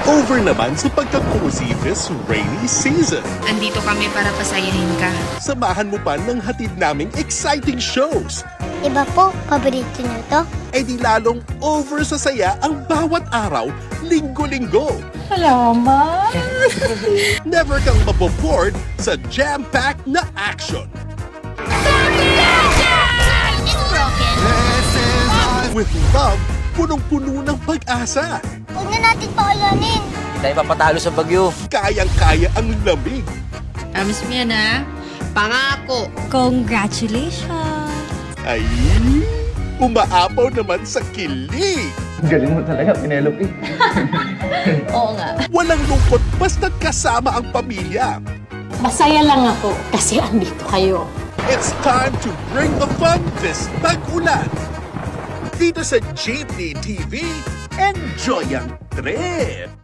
over naman sa pagka-cozy this rainy season. Andito kami para pasayahin ka. Samahan mo pa ng hatid naming exciting shows. Iba po, paborito niyo to? E di lalong over sa saya ang bawat araw, linggo-linggo. Salamat! Never kang maboboard sa jam-packed na action. It's broken. With love, punong-puno ng pag-asa. Huwag na natin paulanin. Dahil papatalo sa bagyo. Kayang-kaya ang lamig. Promise mo yan, ha? Pangako. Congratulations! Ay, umaapaw naman sa kilig. Galing mo talaga, Penelope. Oo nga. Walang lungkot basta't kasama ang pamilya. Masaya lang ako kasi andito kayo. It's time to bring the fun this tag-ulan. Dito sa Jeepney TV, enjoy ang trip!